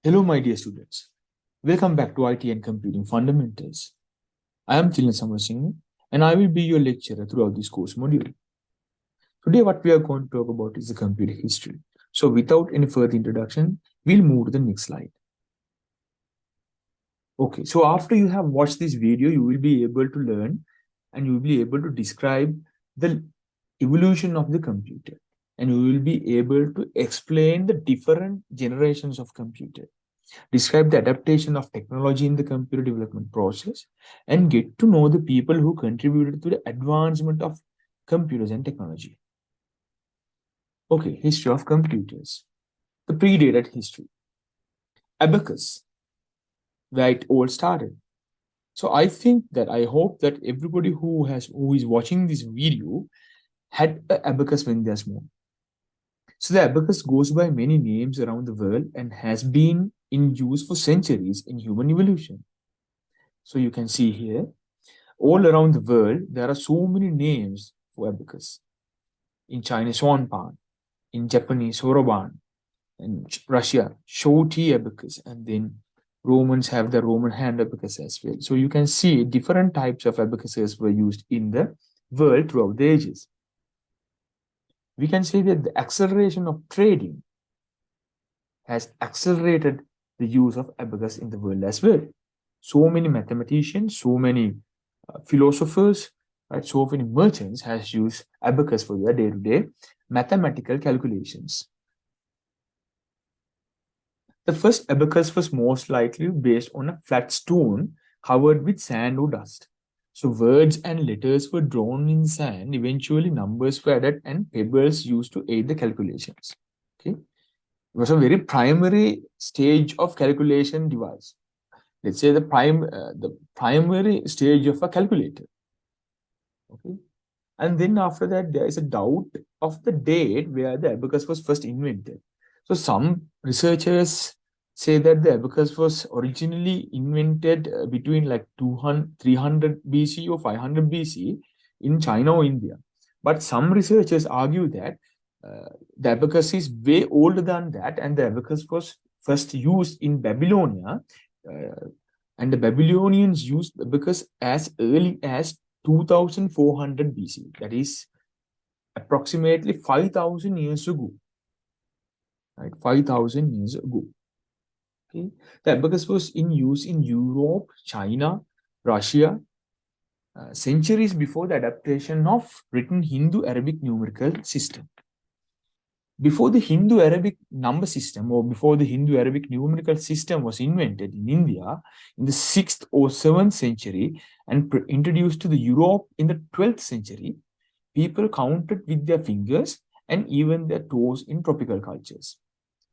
Hello, my dear students. Welcome back to IT and Computing Fundamentals. I am Thilan Samarasinghe, and I will be your lecturer throughout this course module. Today, what we are going to talk about is the computer history. So, without any further introduction, we'll move to the next slide. Okay, so after you have watched this video, you will be able to learn and you will be able to describe the evolution of the computer, and you will be able to explain the different generations of computer, describe the adaptation of technology in the computer development process, and get to know the people who contributed to the advancement of computers and technology. Okay, history of computers. The predated history. Abacus, where it all started. So I hope that everybody who is watching this video had an abacus when they're small. So the abacus goes by many names around the world and has been in use for centuries in human evolution. So you can see here, all around the world, there are so many names for abacus. In Chinese, Swanpan, in Japanese, Soroban, in Russia, Shoti abacus, and then Romans have the Roman hand abacus as well. So you can see different types of abacuses were used in the world throughout the ages. We can say that the acceleration of trading has accelerated the use of abacus in the world as well. So many mathematicians, so many philosophers, right, so many merchants has used abacus for their day-to-day mathematical calculations. The first abacus was most likely based on a flat stone covered with sand or dust. So words and letters were drawn in sand. Eventually, numbers were added and pebbles used to aid the calculations. Okay, it was a very primary stage of calculation device. Let's say the primary stage of a calculator. Okay, and then after that, there is a doubt of the date where the abacus was first invented. So some researchers say that the abacus was originally invented between like 200, 300 BC or 500 BC in China or India. But some researchers argue that the abacus is way older than that, and the abacus was first used in Babylonia. Uh, and the Babylonians used abacus as early as 2400 BC, that is approximately 5000 years ago. Right, 5000 years ago. Okay, the abacus was in use in Europe, China, Russia, centuries before the adaptation of written Hindu-Arabic numerical system. Before the Hindu-Arabic number system or before the Hindu-Arabic numerical system was invented in India in the 6th or 7th century and introduced to the Europe in the 12th century, people counted with their fingers and even their toes in tropical cultures.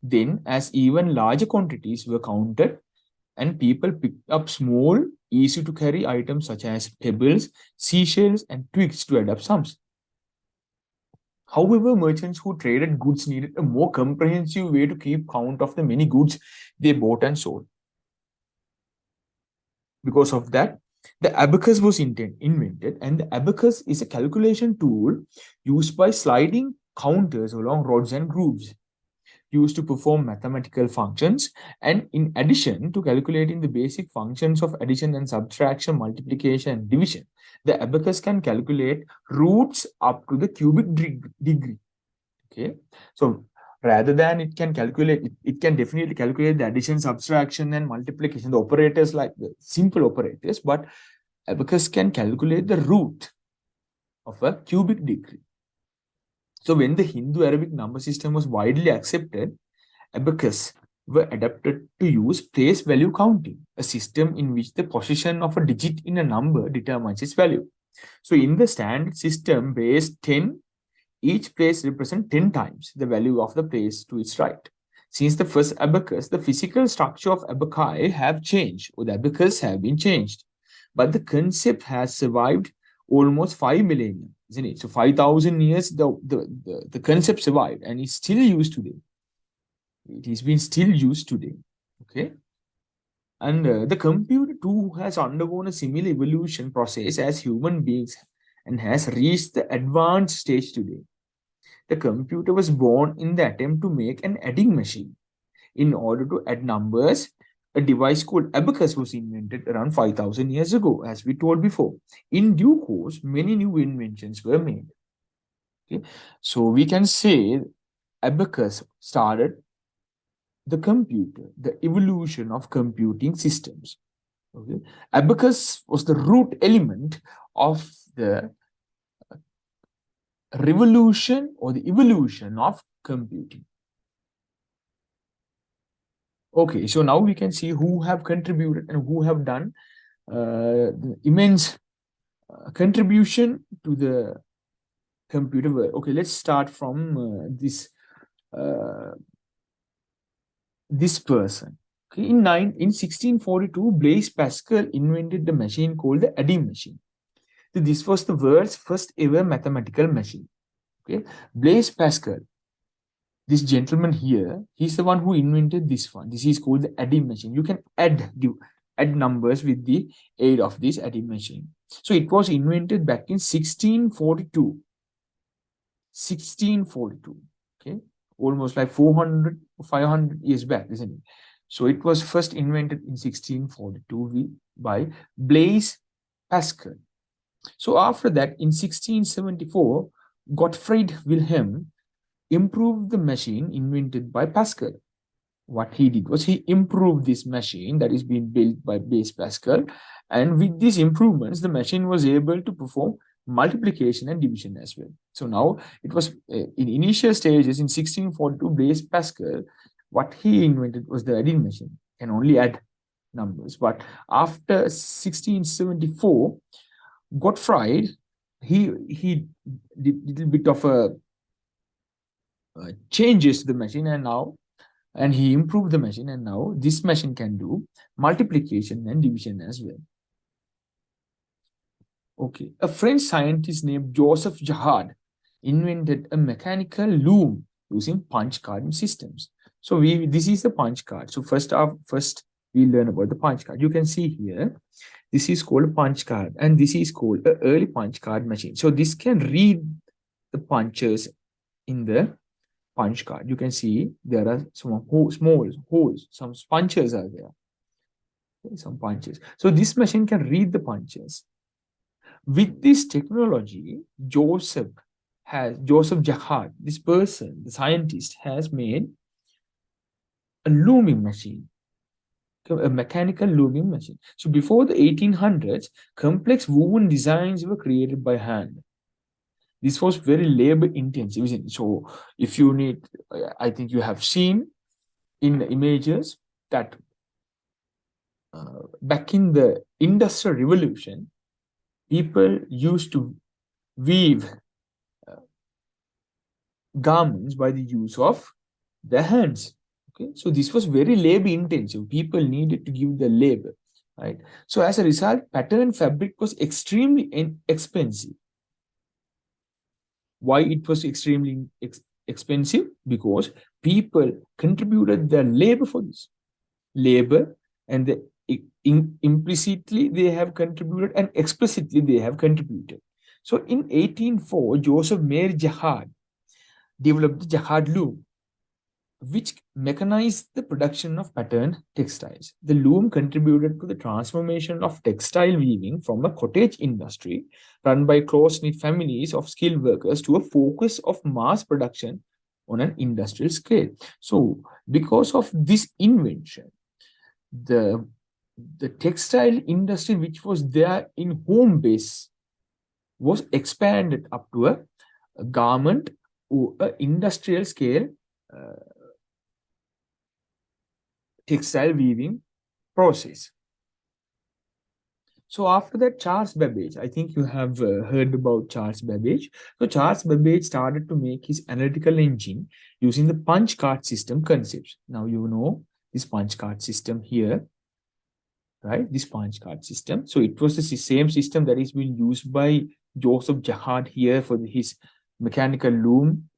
Then, as even larger quantities were counted, and people picked up small, easy to carry items such as pebbles, seashells, and twigs to add up sums. However, merchants who traded goods needed a more comprehensive way to keep count of the many goods they bought and sold. Because of that, the abacus was invented, and the abacus is a calculation tool used by sliding counters along rods and grooves, used to perform mathematical functions, and in addition to calculating the basic functions of addition and subtraction, multiplication, and division, the abacus can calculate roots up to the cubic degree. Okay, so rather than it can definitely calculate the addition, subtraction, and multiplication, the operators like the simple operators, but abacus can calculate the root of a cubic degree. So when the Hindu-Arabic number system was widely accepted, abacus were adapted to use place value counting, a system in which the position of a digit in a number determines its value. So in the standard system base 10, each place represents 10 times the value of the place to its right. Since the first abacus, the physical structure of abaci have changed, or the abacus have been changed. But the concept has survived almost 5 millennia, isn't it? So 5,000 years, the concept survived and is still used today. It is being still used today. Okay. And the computer too has undergone a similar evolution process as human beings and has reached the advanced stage today. The computer was born in the attempt to make an adding machine. in order to add numbers. A device called abacus was invented around 5,000 years ago, as we told before. In due course, many new inventions were made. Okay? So we can say abacus started the computer, the evolution of computing systems. Okay? Abacus was the root element of the revolution or the evolution of computing. Okay, so now we can see who have contributed and who have done the immense contribution to the computer world. Okay, let's start from uh, this person. Okay, in 1642, Blaise Pascal invented the machine called the adding machine. So this was the world's first ever mathematical machine. Okay, Blaise Pascal, this gentleman here, he's the one who invented this one. This is called the adding machine. You can add numbers with the aid of this adding machine. So it was invented back in 1642. 1642. Okay, almost like 400, 500 years back, isn't it? So it was first invented in 1642 by Blaise Pascal. So after that, in 1674, Gottfried Wilhelm improved the machine invented by Pascal. What he did was he improved this machine that is being built by Blaise Pascal, and with these improvements, the machine was able to perform multiplication and division as well. So now it was in initial stages in 1642, Blaise Pascal, what he invented was the adding machine, can only add numbers. But after 1674, Gottfried, he did a little bit of a changes to the machine, and he improved the machine, and now this machine can do multiplication and division as well. Okay, a French scientist named Joseph Jihad invented a mechanical loom using punch card systems. So this is the punch card. So first we learn about the punch card. You can see here, this is called a punch card, and this is called an early punch card machine. So this can read the punches in the punch card. You can see there are some small holes, some punches are there. Okay, some punches. So this machine can read the punches. With this technology, Joseph Jihad, this person, the scientist, has made a looming machine, a mechanical looming machine. So before the 1800s, complex woven designs were created by hand. This was very labor intensive, isn't it? So if you need, I think you have seen in the images that back in the Industrial Revolution, people used to weave garments by the use of their hands. Okay, so this was very labor intensive. People needed to give the labor, right? So as a result, pattern fabric was extremely expensive. Why it was extremely expensive? Because people contributed their labor for this labor, and implicitly they have contributed and explicitly they have contributed. So in 1804, Joseph Mayer Jihad developed the Jihad loom, which mechanized the production of patterned textiles. The loom contributed to the transformation of textile weaving from a cottage industry run by close-knit families of skilled workers to a focus of mass production on an industrial scale. So because of this invention, the textile industry, which was there in home base, was expanded up to a garment or an industrial scale textile weaving process. So after that, Charles Babbage, I think you have heard about Charles Babbage. So Charles Babbage started to make his analytical engine using the punch card system concepts. Now you know this punch card system here, right? This punch card system. So it was the same system that is being used by Joseph Jihad here for his mechanical loom,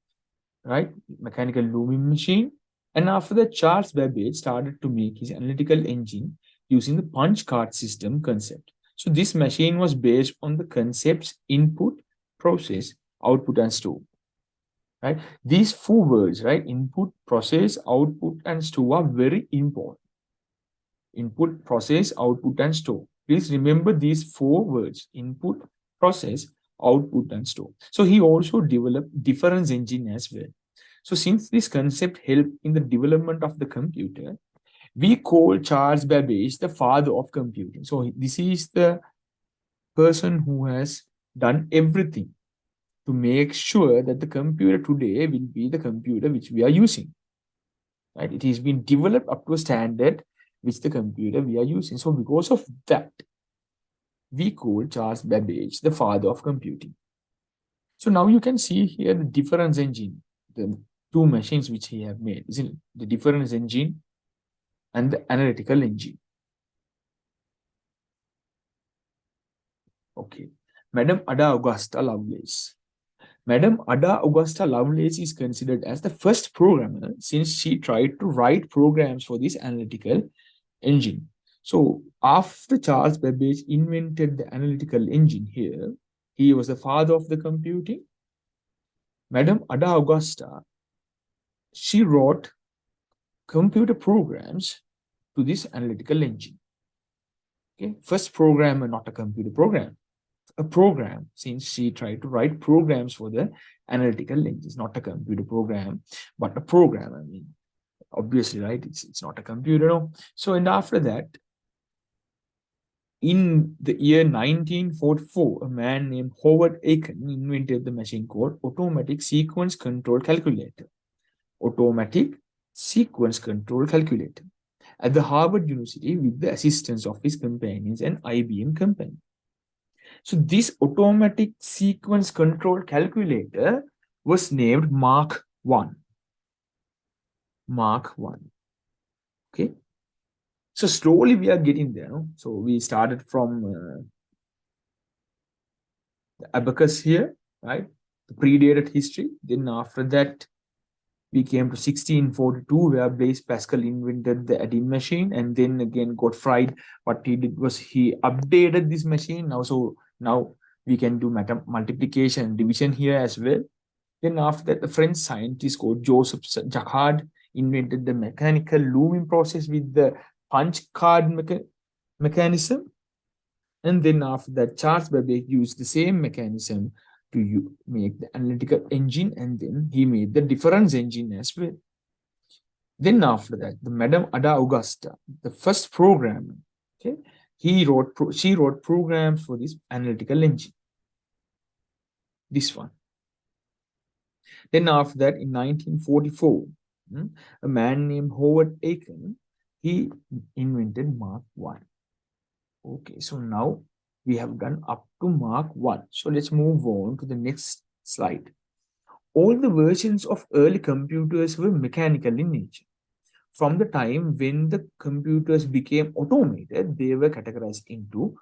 right? Mechanical looming machine. And after that, Charles Babbage started to make his analytical engine using the punch card system concept. So this machine was based on the concepts input, process, output, and store. right? These four words, right? Input, process, output, and store are very important. Input, process, output, and store. Please remember these four words: input, process, output, and store. So he also developed difference engine as well. So since this concept helped in the development of the computer, we call Charles Babbage the father of computing. So this is the person who has done everything to make sure that the computer today will be the computer which we are using. Right? It has been developed up to a standard which the computer we are using. So because of that, we call Charles Babbage the father of computing. So now you can see here the difference engine, the two machines which he have made, isn't it? The difference engine and the analytical engine. Okay. Madam Ada Augusta Lovelace. Madam Ada Augusta Lovelace is considered as the first programmer since she tried to write programs for this analytical engine. So after Charles Babbage invented the analytical engine here, he was the father of the computing. Madam Ada Augusta, she wrote computer programs to this analytical engine. Okay, first programmer, not a computer program, a program, since she tried to write programs for the analytical engines, not a computer program, but a program. I mean, obviously, right? It's not a computer. No? So, and after that, in the year 1944, a man named Howard Aiken invented the machine called automatic sequence control calculator. Automatic sequence control calculator at the Harvard University with the assistance of his companions and IBM company. So this automatic sequence control calculator was named Mark 1. Mark 1. Okay. So slowly we are getting there. No? So we started from the abacus here, right? The predated history. Then after that, we came to 1642, where Blaise Pascal invented the adding machine, and then again got fried. What he did was he updated this machine. Now we can do multiplication and division here as well. Then after that, the French scientist called Joseph Jacquard invented the mechanical looming process with the punch card mechanism. And then after that, Charles Babbage used the same mechanism to make the analytical engine, and then he made the difference engine as well. Then after that, the Madame Ada Augusta, the first programmer, okay, she wrote programs for this analytical engine. This one. Then after that, in 1944, a man named Howard Aiken, he invented Mark 1. Okay, so now we have done up to Mark 1. So let's move on to the next slide. All the versions of early computers were mechanical in nature. From the time when the computers became automated, they were categorized into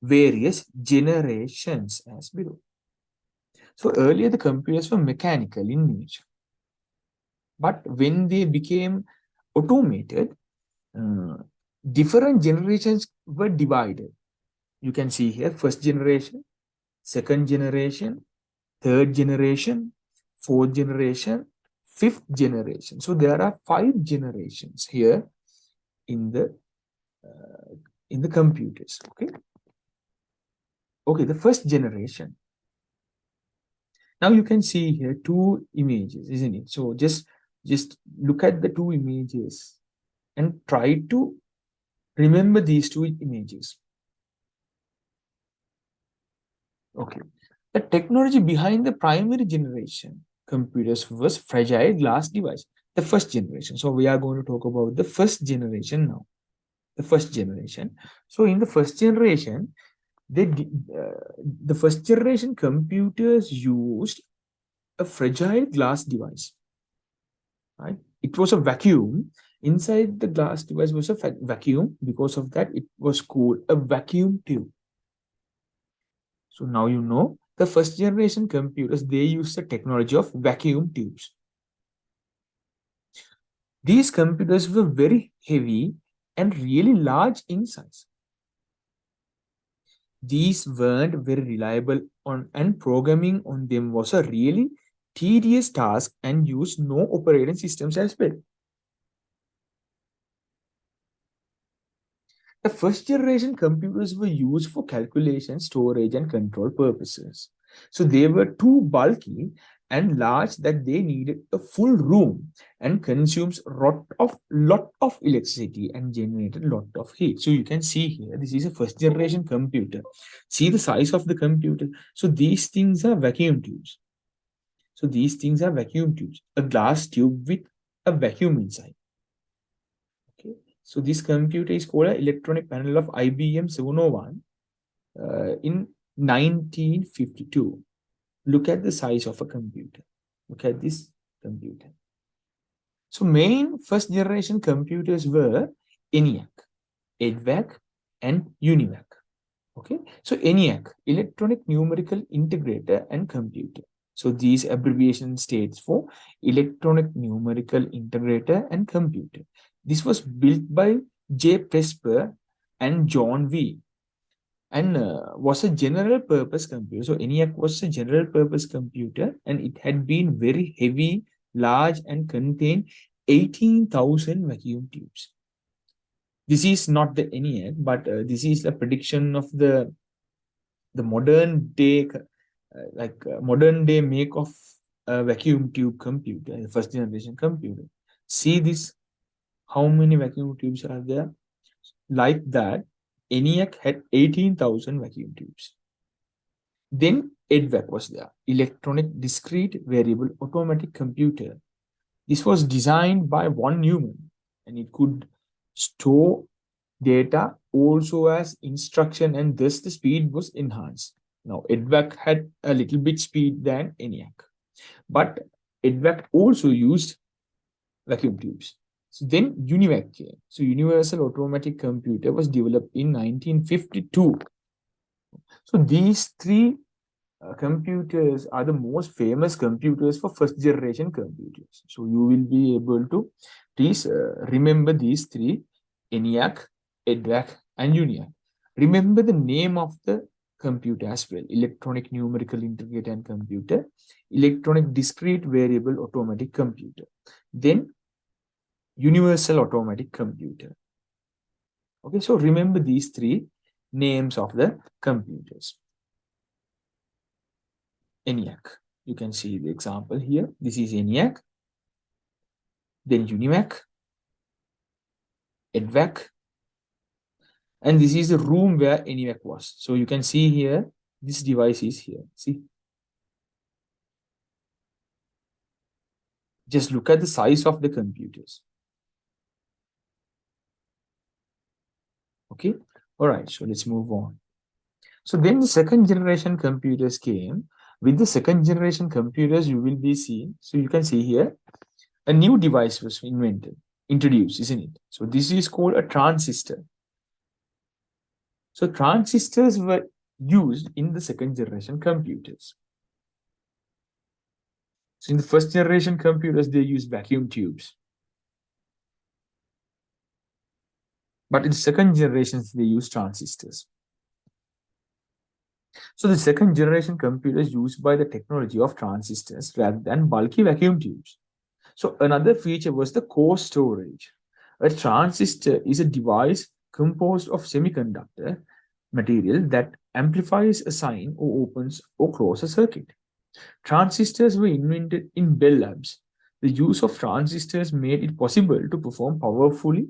various generations as below. So earlier the computers were mechanical in nature. But when they became automated, different generations were divided. You can see here first generation, second generation, third generation, fourth generation, fifth generation. So there are 5 generations here in the computers. Okay, the first generation. Now you can see here 2 images, isn't it? So just look at the 2 images and try to remember these 2 images. Okay. The technology behind the primary generation computers was fragile glass device, the first generation. So we are going to talk about the first generation now. The first generation. So in the first generation, the first generation computers used a fragile glass device. Right? It was a vacuum. Inside the glass device was a vacuum. Because of that, it was called a vacuum tube. So now you know the first generation computers, they use the technology of vacuum tubes. These computers were very heavy and really large in size. These weren't very reliable and programming on them was a really tedious tasks and used no operating systems as well. The first generation computers were used for calculation, storage, and control purposes. So they were too bulky and large that they needed a full room and consumes lot of electricity and generated lot of heat. So you can see here, this is a first generation computer. See the size of the computer. So these things are vacuum tubes. So these things are vacuum tubes, a glass tube with a vacuum inside. Okay. So this computer is called an electronic panel of IBM 701 in 1952. Look at the size of a computer. Look at this computer. So main first generation computers were ENIAC, EDVAC, and UNIVAC. Okay, so ENIAC, Electronic Numerical Integrator and Computer. So these abbreviation stands for Electronic Numerical Integrator and Computer. This was built by J. Presper and John V. and was a general purpose computer. So ENIAC was a general purpose computer and it had been very heavy, large, and contained 18,000 vacuum tubes. This is not the ENIAC, but this is a prediction of the modern day modern day make of a vacuum tube computer, the first generation computer. See this, how many vacuum tubes are there? Like that, ENIAC had 18,000 vacuum tubes. Then EDVAC was there, electronic discrete variable automatic computer. This was designed by von Neumann and it could store data also as instruction and thus the speed was enhanced. Now EDVAC had a little bit speed than ENIAC, but EDVAC also used vacuum tubes. So then UNIVAC came. So Universal Automatic Computer was developed in 1952. So these three computers are the most famous computers for first generation computers. So you will be able to please remember these three: ENIAC, EDVAC, and UNIAC. Remember the name of the computer as well: Electronic Numerical Integrator and Computer, Electronic Discrete Variable Automatic Computer, then Universal Automatic Computer. Okay, so remember these three names of the computers. ENIAC. You can see the example here. This is ENIAC, then UNIVAC, EDVAC, and this is the room where ENIAC was. So you can see here, this device is here. See, just look at the size of the computers. Okay, all right, so let's move on. So then the second generation computers came. With the second generation computers, you will be seeing, so you can see here, a new device was introduced, isn't it? So this is called a transistor. So transistors were used in the second generation computers. So in the first generation computers, they use vacuum tubes. But in the second generations, they use transistors. So the second generation computers used by the technology of transistors rather than bulky vacuum tubes. So another feature was the core storage. A transistor is a device composed of semiconductor material that amplifies a sign or opens or closes a circuit. Transistors were invented in Bell Labs. The use of transistors made it possible to perform powerfully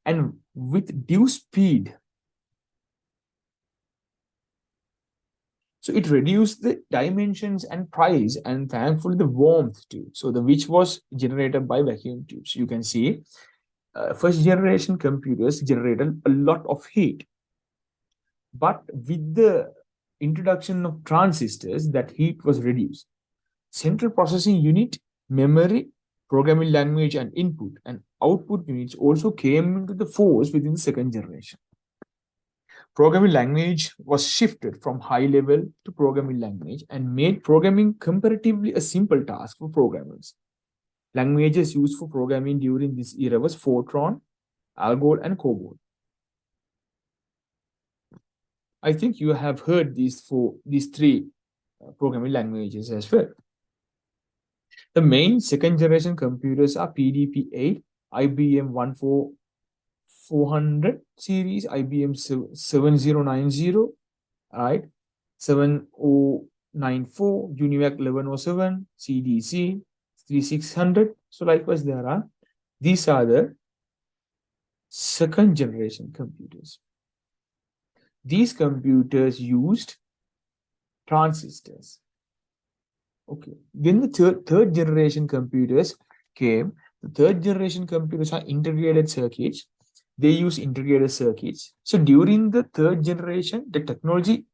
and with due speed. So it reduced the dimensions and price and thankfully the warmth too. So the which was generated by vacuum tubes. You can see first generation computers generated a lot of heat. But with the introduction of transistors, that heat was reduced. Central processing unit, memory, programming language, and input and output units also came into the force within the second generation. Programming language was shifted from high level to programming language and made programming comparatively a simple task for programmers. Languages used for programming during this era was Fortran, Algol, and COBOL. I think you have heard these three programming languages as well. The main second generation computers are PDP-8, IBM 14400 series, IBM 7090, right? 7094, UNIVAC 1107, CDC 3600. So likewise, these are the second generation computers. These computers used transistors. Okay. When the third generation computers came, the third generation computers are integrated circuits. They use integrated circuits. So during the third generation, the technology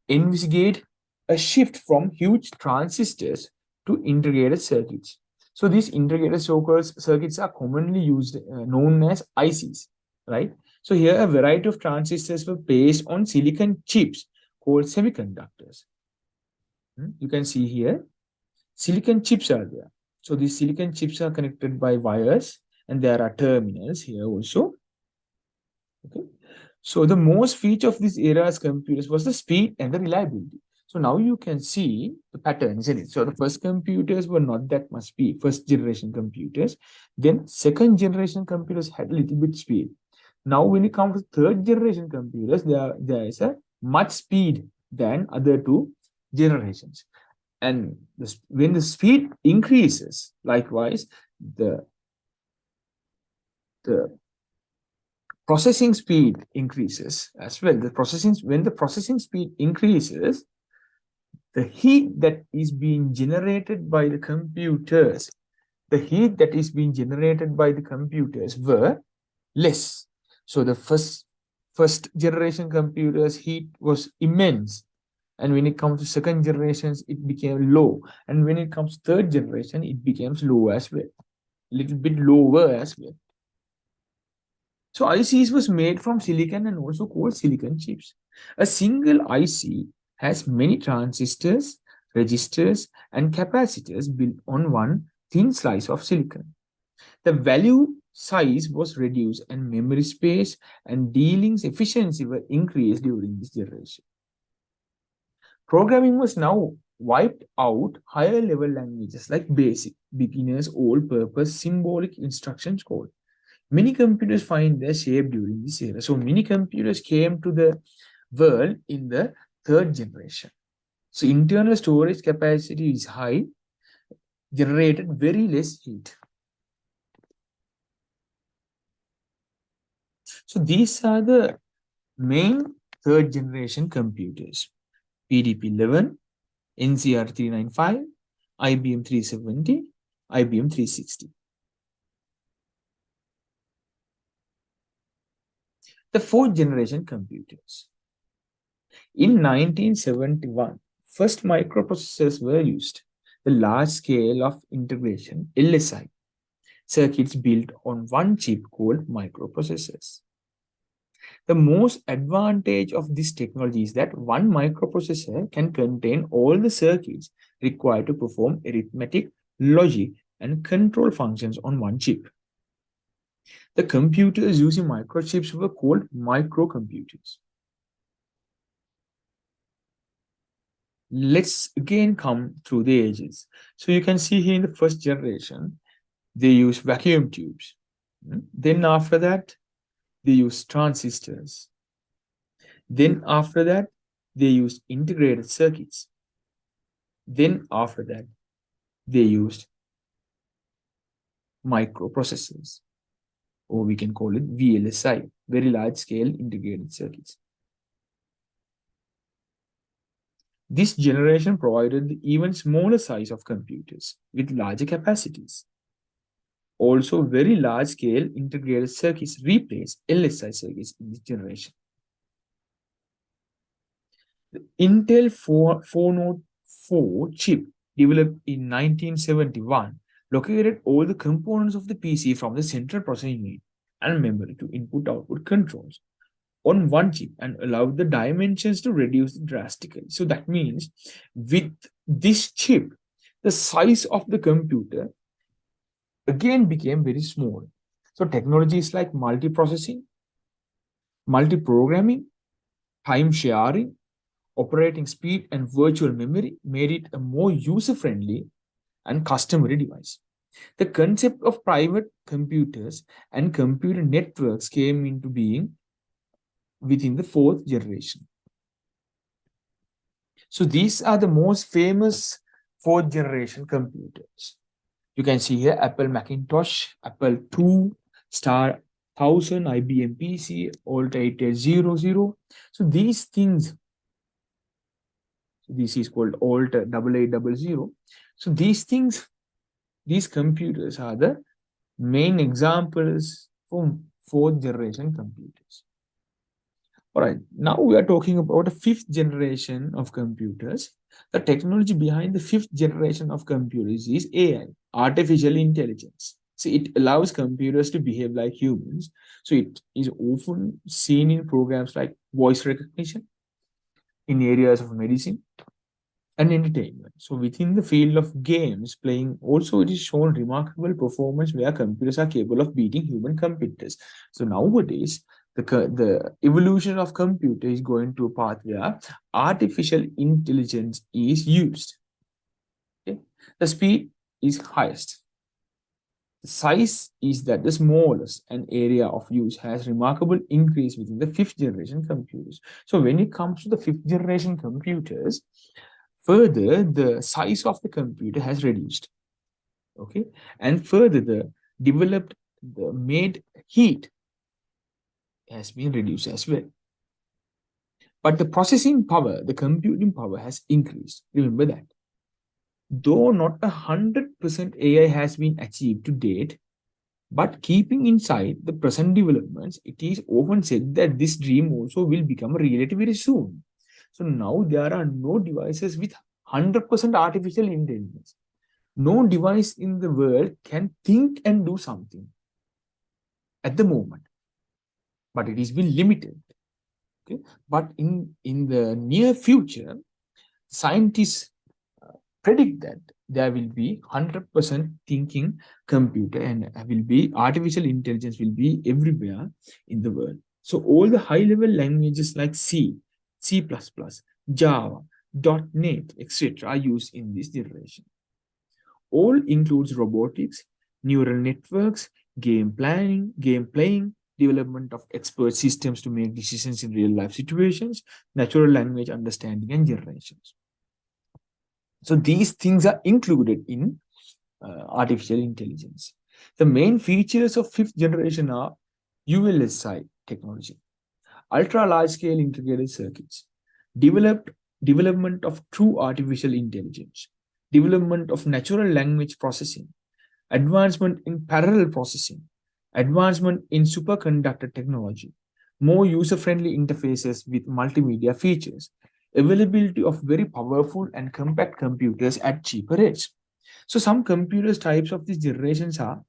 investigate a shift from huge transistors to integrated circuits. So these integrated circuits are commonly used, known as ICs, right? So here a variety of transistors were placed on silicon chips called semiconductors. You can see here silicon chips are there. So these silicon chips are connected by wires, and there are terminals here also. Okay. So the most feature of this era's computers was the speed and the reliability. So now you can see the patterns in it. So the first computers were not that much speed, first generation computers. Then second generation computers had a little bit speed. Now when it comes to third generation computers, there is a much speed than other two generations. And when the speed increases, likewise, the, the processing speed increases as well. When the processing speed increases, the heat that is being generated by the computers, were less. So the first generation computers heat was immense, and when it comes to second generations, it became low, and when it comes to third generation, it becomes low as well, little bit lower as well. So ICs was made from silicon and also called silicon chips. A single IC has many transistors, registers, and capacitors built on one thin slice of silicon. The value size was reduced and memory space and dealings efficiency were increased during this generation. Programming was now wiped out higher level languages like BASIC, beginners all-purpose symbolic instructions code. Many computers find their shape during this era. So many computers came to the world in the third generation. So internal storage capacity is high, generated very less heat. So these are the main third generation computers: PDP-11, NCR 395, IBM 370, IBM 360. The fourth generation computers. In 1971, first microprocessors were used. The large scale of integration LSI circuits built on one chip called microprocessors. The most advantage of this technology is that one microprocessor can contain all the circuits required to perform arithmetic, logic, and control functions on one chip. The computers using microchips were called microcomputers. Let's again come through the ages. So you can see here in the first generation, they use vacuum tubes. Then after that, they use transistors. Then after that, they use integrated circuits. Then after that, they used microprocessors, or we can call it VLSI, very large scale integrated circuits. This generation provided the even smaller size of computers with larger capacities. Also, very large scale integrated circuits replaced LSI circuits in this generation. The Intel 404 chip, developed in 1971, located all the components of the PC from the central processing unit and memory to input-output controls on one chip and allowed the dimensions to reduce drastically. So that means with this chip, the size of the computer again became very small. So technologies like multiprocessing, multi-programming, time sharing, operating speed, and virtual memory made it a more user-friendly and customary device. The concept of private computers and computer networks came into being within the fourth generation. So these are the most famous fourth generation computers. You can see here Apple Macintosh, Apple II, Star 1000, IBM PC, Alt 8800. So these things, this is called Alt 8800. So these things, these computers are the main examples for fourth generation computers. All right, now we are talking about a fifth generation of computers. The technology behind the fifth generation of computers is AI, artificial intelligence. So it allows computers to behave like humans. So it is often seen in programs like voice recognition, in areas of medicine, and entertainment. So within the field of games, playing also it is shown remarkable performance where computers are capable of beating human computers. So nowadays, the evolution of computer is going to a path where artificial intelligence is used. Okay? The speed is highest. The size is that the smallest, and area of use has remarkable increase within the fifth generation computers. So when it comes to the fifth generation computers, further the size of the computer has reduced. Okay, and further the made heat has been reduced as well. But the processing power, the computing power has increased. Remember that. Though not 100% AI has been achieved to date, but keeping inside the present developments, it is often said that this dream also will become a reality very soon. So now there are no devices with 100% artificial intelligence. No device in the world can think and do something at the moment, but it has been limited. Okay? But in the near future, scientists predict that there will be 100% thinking computer and will be artificial intelligence will be everywhere in the world. So all the high level languages like C, C++, Java, .NET, etc. are used in this generation. All includes robotics, neural networks, game planning, game playing, development of expert systems to make decisions in real life situations, natural language understanding, and generations. So these things are included in artificial intelligence. The main features of fifth generation are ULSI technology, ultra large scale integrated circuits, development of true artificial intelligence, development of natural language processing, advancement in parallel processing, advancement in superconductor technology, more user friendly interfaces with multimedia features, availability of very powerful and compact computers at cheaper rates. So some computers types of these generations are,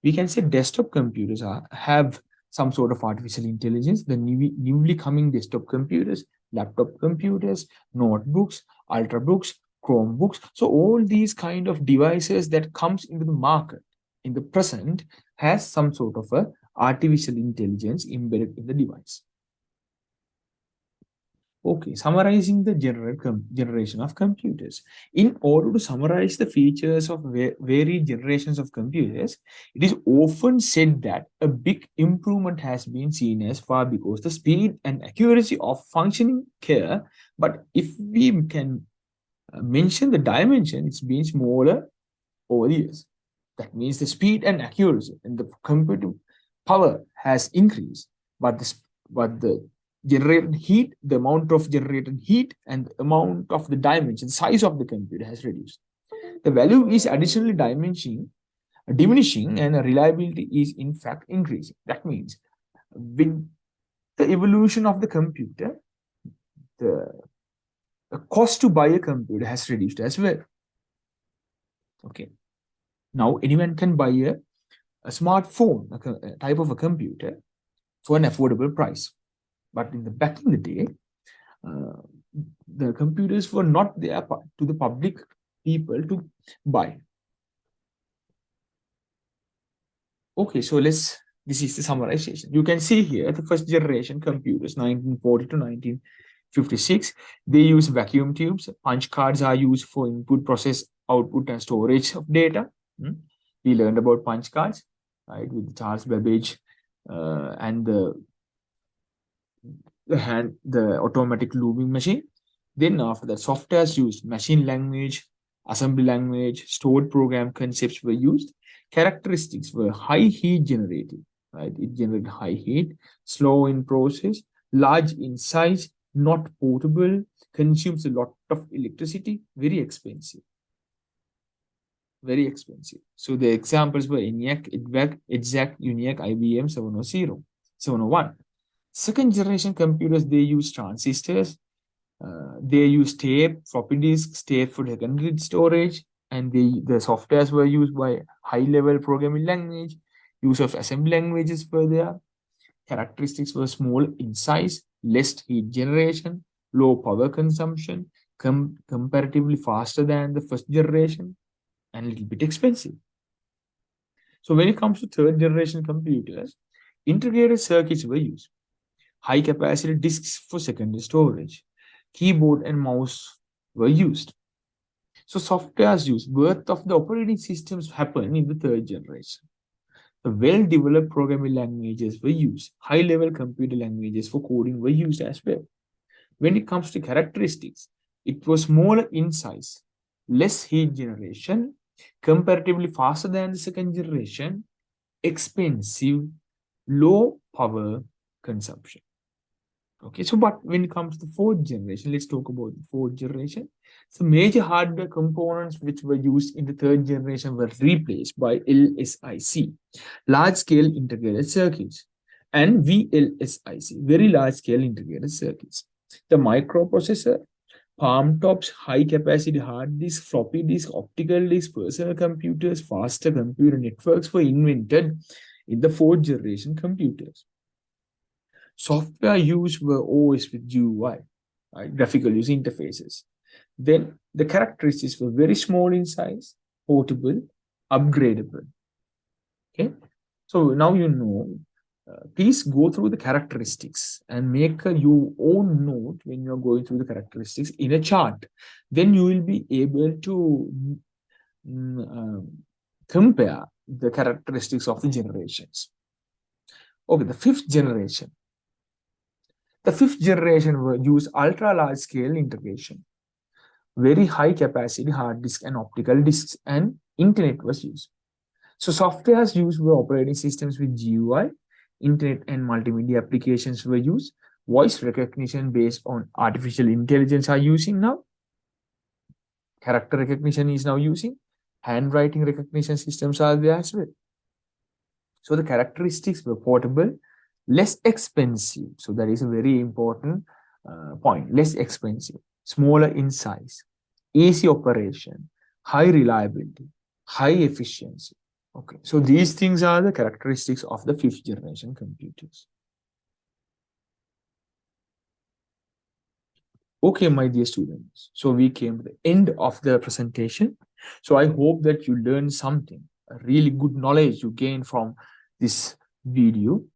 we can say desktop computers have some sort of artificial intelligence. The newly coming desktop computers, laptop computers, notebooks, ultrabooks, Chromebooks. So all these kind of devices that comes into the market in the present has some sort of a artificial intelligence embedded in the device. Okay, summarizing the generation of computers. In order to summarize the features of varied generations of computers, it is often said that a big improvement has been seen as far because the speed and accuracy of functioning care. But if we can mention the dimension, it's been smaller over the years. That means the speed and accuracy and the computing power has increased, but the generated heat, the amount of generated heat and the amount of the dimension, the size of the computer has reduced. The value is additionally diminishing, and reliability is in fact increasing. That means with the evolution of the computer, the cost to buy a computer has reduced as well. Okay. Now anyone can buy a smartphone, a type of a computer, for an affordable price. But back in the day, uh, the computers were not there to the public people to buy. Okay, so this is the summarization. You can see here the first generation computers, 1940 to 1956. They use vacuum tubes. Punch cards are used for input process output and storage of data. Hmm. We learned about punch cards, right, with Charles Babbage and the automatic looming machine. Then after that, softwares used machine language, assembly language, stored program concepts were used. Characteristics were high heat generated, right? It generated high heat, slow in process, large in size, not portable, consumes a lot of electricity, very expensive, very expensive. So the examples were ENIAC, Exact, UNIAC, IBM 700, 701. Second generation computers, they use transistors, they use tape, floppy disks, tape for secondary storage, and the softwares were used by high-level programming language. Use of assembly languages were there. Characteristics were small in size, less heat generation, low power consumption, comparatively faster than the first generation, and a little bit expensive. So when it comes to third generation computers, integrated circuits were used. High capacity disks for secondary storage. Keyboard and mouse were used. So software's use, birth of the operating systems happened in the third generation. The well-developed programming languages were used. High-level computer languages for coding were used as well. When it comes to characteristics, it was smaller in size, less heat generation, comparatively faster than the second generation, expensive, low power consumption. Okay, so but when it comes to fourth generation, let's talk about the fourth generation. So major hardware components which were used in the third generation were replaced by LSIC, large-scale integrated circuits, and VLSIC, very large-scale integrated circuits. The microprocessor, palm tops, high-capacity hard disk, floppy disk, optical disk, personal computers, faster computer networks were invented in the fourth generation computers. Software used were always with GUI, right? Graphical user interfaces. Then the characteristics were very small in size, portable, upgradable. Okay, so now you know. Please go through the characteristics and make your own note when you're going through the characteristics in a chart. Then you will be able to compare the characteristics of the generations. Okay, the fifth generation. The fifth generation will use ultra large scale integration, very high capacity hard disk and optical disks, and internet was used. So softwares used were operating systems with GUI, internet and multimedia applications were used. Voice recognition based on artificial intelligence are using now. Character recognition is now using. Handwriting recognition systems are there as well. So the characteristics were portable, less expensive. So that is a very important point. Less expensive, smaller in size, easy operation, high reliability, high efficiency. Okay, so these things are the characteristics of the fifth generation computers. Okay, my dear students, so we came to the end of the presentation. So I hope that you learned something, a really good knowledge you gained from this video.